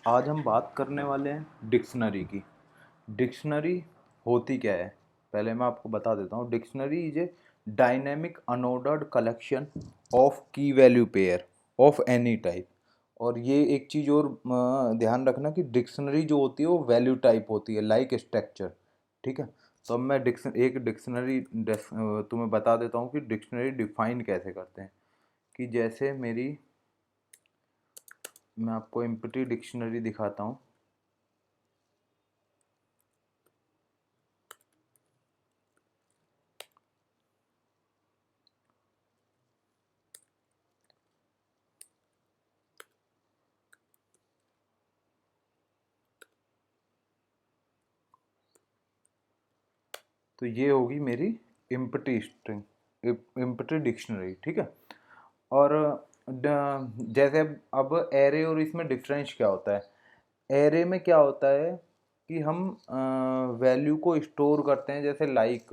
आज हम बात करने वाले हैं डिक्शनरी की। डिक्शनरी होती क्या है, पहले मैं आपको बता देता हूँ। Dictionary is a dynamic unordered collection of key value pair of any type. और ये एक चीज़ और ध्यान रखना कि डिक्शनरी जो होती है वो वैल्यू टाइप होती है, लाइक स्ट्रक्चर। ठीक है। तो अब मैं एक डिक्शनरी तुम्हें बता देता हूँ कि डिक्शनरी डिफाइन कैसे करते हैं। कि जैसे मैं आपको एम्प्टी डिक्शनरी दिखाता हूँ। तो ये होगी मेरी इम्पटी स्ट्रिंग, इम्पटी डिक्शनरी। ठीक है। और जैसे अब एरे और इसमें डिफरेंस क्या होता है। एरे में क्या होता है कि हम वैल्यू को स्टोर करते हैं, जैसे लाइक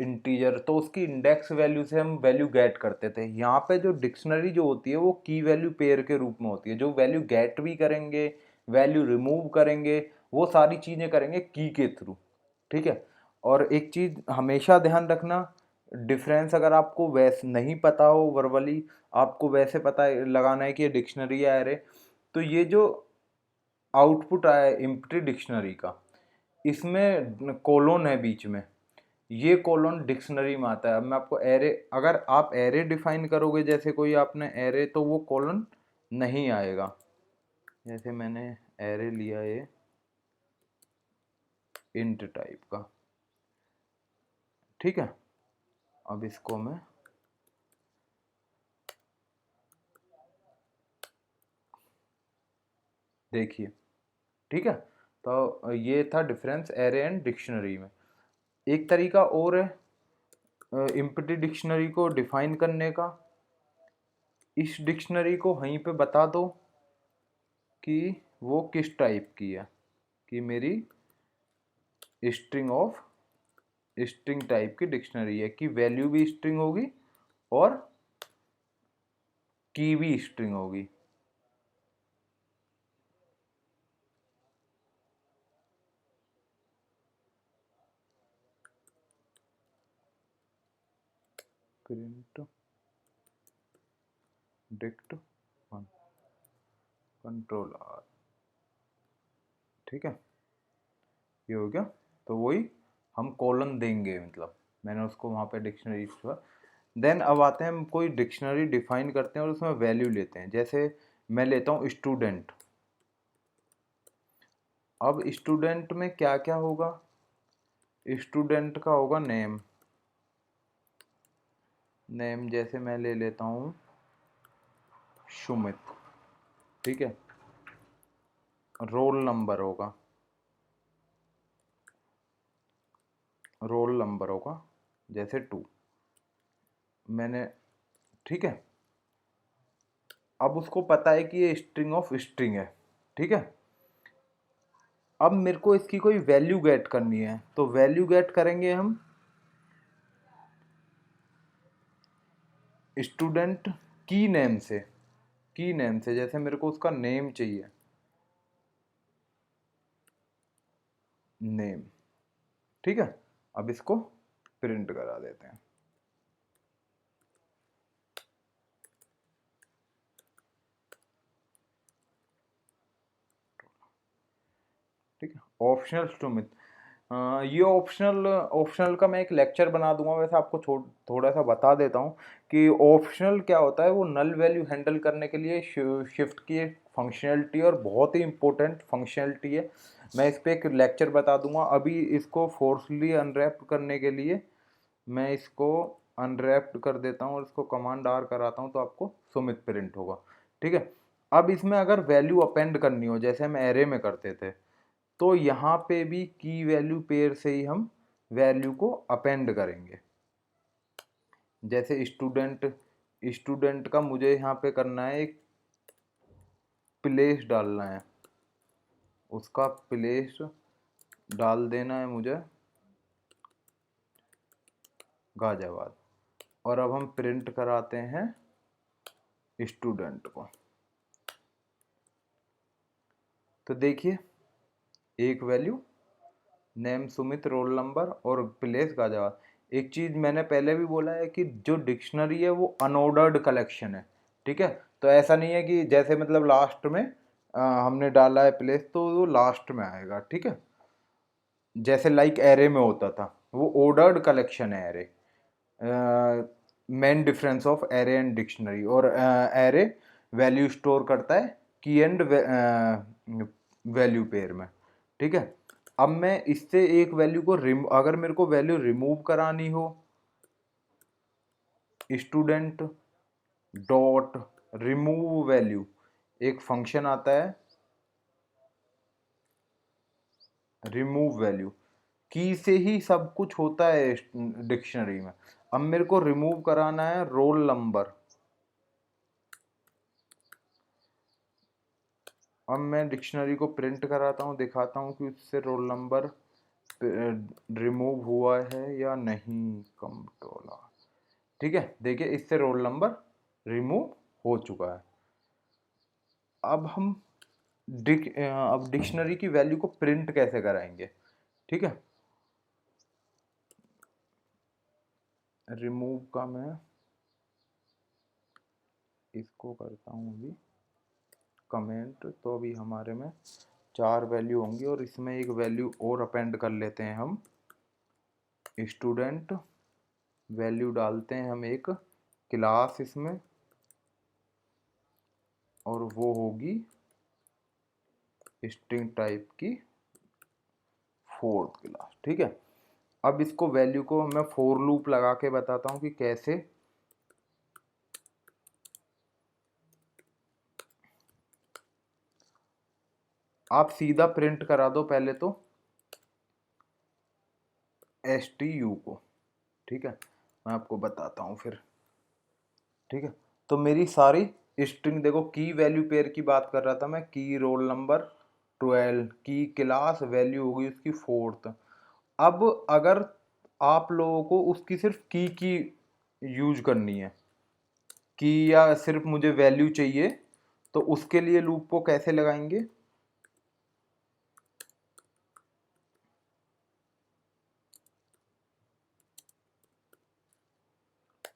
इंटीजर, तो उसकी इंडेक्स वैल्यू से हम वैल्यू गेट करते थे। यहाँ पे जो डिक्शनरी जो होती है वो की वैल्यू पेयर के रूप में होती है। जो वैल्यू गेट भी करेंगे, वैल्यू रिमूव करेंगे, वो सारी चीज़ें करेंगे की के थ्रू। ठीक है। और एक चीज़ हमेशा ध्यान रखना, डिफरेंस अगर आपको वैसे नहीं पता हो वर्बली, आपको वैसे पता लगाना है कि ये डिक्शनरी है एरे, तो ये जो आउटपुट आया है एम्प्टी डिक्शनरी का, इसमें कोलोन है बीच में, ये कोलोन डिक्शनरी में आता है। अब मैं आपको एरे, अगर आप एरे डिफाइन करोगे जैसे कोई आपने एरे, तो वो कोलोन नहीं आएगा। जैसे मैंने एरे लिया ये इंट टाइप का। ठीक है। अब इसको मैं देखिए। ठीक है। तो ये था डिफरेंस एरे एंड डिक्शनरी में। एक तरीका और है इम्पटी डिक्शनरी को डिफाइन करने का। इस डिक्शनरी को वहीं पे बता दो कि वो किस टाइप की है, कि मेरी स्ट्रिंग टाइप की डिक्शनरी है, कि वैल्यू भी स्ट्रिंग होगी और की भी स्ट्रिंग होगी। Print dict one control R. ठीक है। ये हो गया। तो वही हम कॉलन देंगे, मतलब मैंने उसको वहाँ पे डिक्शनरी। देन अब आते हैं, हम कोई डिक्शनरी डिफाइन करते हैं और उसमें वैल्यू लेते हैं। जैसे मैं लेता हूँ स्टूडेंट। अब स्टूडेंट में क्या क्या होगा, स्टूडेंट का होगा नेम। नेम जैसे मैं ले लेता हूँ सुमित। ठीक है। रोल नंबर होगा, रोल नंबर होगा जैसे 2 मैंने। ठीक है। अब उसको पता है कि ये स्ट्रिंग ऑफ स्ट्रिंग है। ठीक है। अब मेरे को इसकी कोई वैल्यू गेट करनी है, तो वैल्यू गेट करेंगे हम स्टूडेंट की नेम से। की नेम से जैसे मेरे को उसका नेम चाहिए, नेम। ठीक है। अब इसको प्रिंट करा देते हैं। ठीक है। ऑप्शनल सुमित। ये ऑप्शनल का मैं एक लेक्चर बना दूंगा। वैसे आपको थोड़ा सा बता देता हूँ कि ऑप्शनल क्या होता है। वो नल वैल्यू हैंडल करने के लिए शिफ्ट की एक फंक्शनैलिटी, और बहुत ही इंपॉर्टेंट फंक्शनैलिटी है। मैं इस पर एक लेक्चर बता दूंगा। अभी इसको फोर्सली अनरैप करने के लिए मैं इसको अनरैप्ड कर देता हूँ और इसको कमांड आर कराता हूँ, तो आपको सुमित प्रिंट होगा। ठीक है। अब इसमें अगर वैल्यू अपेंड करनी हो, जैसे हम एरे में करते थे, तो यहाँ पे भी की वैल्यू पेयर से ही हम वैल्यू को अपेंड करेंगे। जैसे स्टूडेंट, स्टूडेंट का मुझे यहाँ पे करना है, एक प्लेस डालना है, उसका प्लेस डाल देना है मुझे गाजियाबाद। और अब हम प्रिंट कराते हैं स्टूडेंट को। तो देखिए, एक value name Sumit, roll number और प्लेस गाजियाबाद। एक चीज मैंने पहले भी बोला है कि जो डिक्शनरी है वो अनऑर्डर्ड कलेक्शन है, ठीक है। तो ऐसा नहीं है कि जैसे मतलब लास्ट में हमने डाला है प्लेस तो वो लास्ट में आएगा, ठीक है। जैसे लाइक एरे में होता था, वो ऑर्डर्ड कलेक्शन है array. Main difference of array and dictionary, और एरे वैल्यू स्टोर करता है की एंड वैल्यू पेयर में, ठीक है। अब मैं इससे एक वैल्यू को अगर मेरे को वैल्यू रिमूव करानी हो, स्टूडेंट डॉट रिमूव वैल्यू, एक फंक्शन आता है रिमूव वैल्यू। की से ही सब कुछ होता है डिक्शनरी में। अब मेरे को रिमूव कराना है रोल नंबर। अब मैं डिक्शनरी को प्रिंट कराता हूँ, दिखाता हूँ कि उससे रोल नंबर रिमूव हुआ है या नहीं, कंट्रोल। ठीक है, देखिए इससे रोल नंबर रिमूव हो चुका है। अब हम अब डिक्शनरी की वैल्यू को प्रिंट कैसे कराएंगे, ठीक है। रिमूव का मैं इसको करता हूँ अभी कमेंट, तो अभी हमारे में 4 वैल्यू होंगी और इसमें एक वैल्यू और अपेंड कर लेते हैं हम, स्टूडेंट वैल्यू डालते हैं हम एक क्लास इसमें, और वो होगी स्ट्रिंग टाइप की फोर्थ क्लास, ठीक है। अब इसको वैल्यू को मैं फोर लूप लगा के बताता हूं कि कैसे। आप सीधा प्रिंट करा दो पहले तो STU को, ठीक है, मैं आपको बताता हूं फिर, ठीक है। तो मेरी सारी स्ट्रिंग देखो, की वैल्यू पेयर की बात कर रहा था मैं, की रोल नंबर 12, की क्लास वैल्यू होगी उसकी फोर्थ। अब अगर आप लोगों को उसकी सिर्फ की यूज करनी है, की या सिर्फ मुझे वैल्यू चाहिए, तो उसके लिए लूप को कैसे लगाएंगे,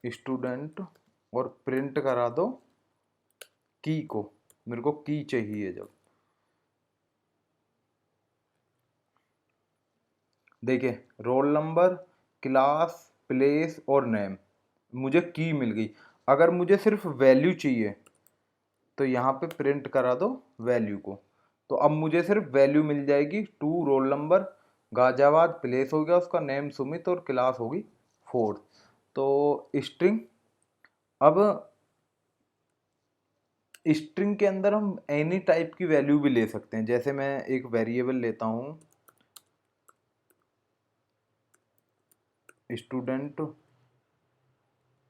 स्टूडेंट और प्रिंट करा दो की को, मेरे को की चाहिए जब। देखिए रोल नंबर, क्लास, प्लेस और नेम, मुझे की मिल गई। अगर मुझे सिर्फ वैल्यू चाहिए तो यहाँ पे प्रिंट करा दो वैल्यू को, तो अब मुझे सिर्फ वैल्यू मिल जाएगी 2, रोल नंबर गाजियाबाद, प्लेस हो गया उसका नेम सुमित और क्लास होगी फोर्थ। तो स्ट्रिंग, अब स्ट्रिंग के अंदर हम एनी टाइप की वैल्यू भी ले सकते हैं। जैसे मैं एक वेरिएबल लेता हूँ स्टूडेंट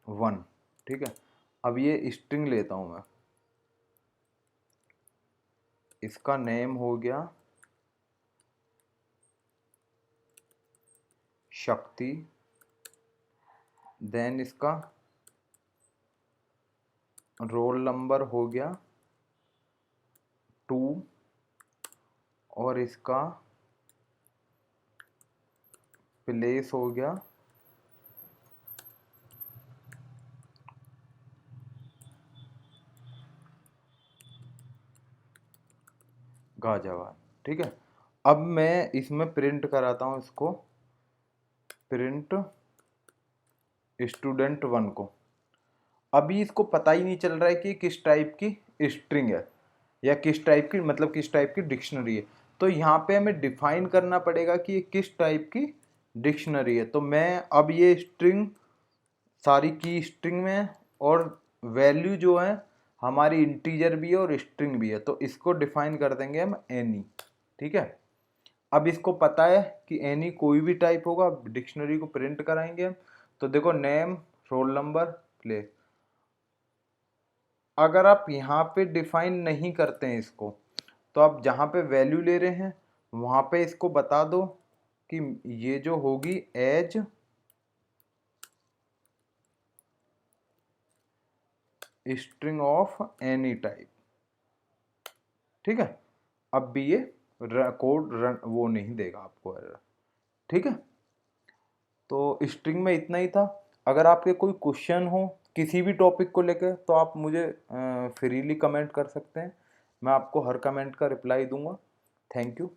1, ठीक है। अब ये स्ट्रिंग लेता हूँ मैं, इसका नेम हो गया शक्ति, देन इसका रोल नंबर हो गया 2, और इसका प्लेस हो गया गाजियाबाद, ठीक है। अब मैं इसमें प्रिंट कराता हूँ इसको, प्रिंट स्टूडेंट 1 को। अभी इसको पता ही नहीं चल रहा है कि किस टाइप की स्ट्रिंग है या किस टाइप की, मतलब किस टाइप की डिक्शनरी है। तो यहाँ पे हमें डिफाइन करना पड़ेगा कि ये किस टाइप की डिक्शनरी है। तो मैं अब ये स्ट्रिंग सारी की स्ट्रिंग में, और वैल्यू जो है हमारी इंटीजर भी है और स्ट्रिंग भी है, तो इसको डिफाइन कर देंगे हम एनी, ठीक है। अब इसको पता है कि एनी कोई भी टाइप होगा, डिक्शनरी को प्रिंट कराएंगे हम। तो देखो नेम, रोल नंबर, प्लेस। अगर आप यहाँ पे डिफाइन नहीं करते हैं इसको, तो आप जहाँ पे वैल्यू ले रहे हैं वहाँ पे इसको बता दो कि ये जो होगी as string of any type, ठीक है। अब भी ये कोड रन वो नहीं देगा आपको एरर। ठीक है, तो स्ट्रिंग में इतना ही था। अगर आपके कोई क्वेश्चन हो किसी भी टॉपिक को लेकर तो आप मुझे फ्रीली कमेंट कर सकते हैं, मैं आपको हर कमेंट का रिप्लाई दूंगा। Thank you.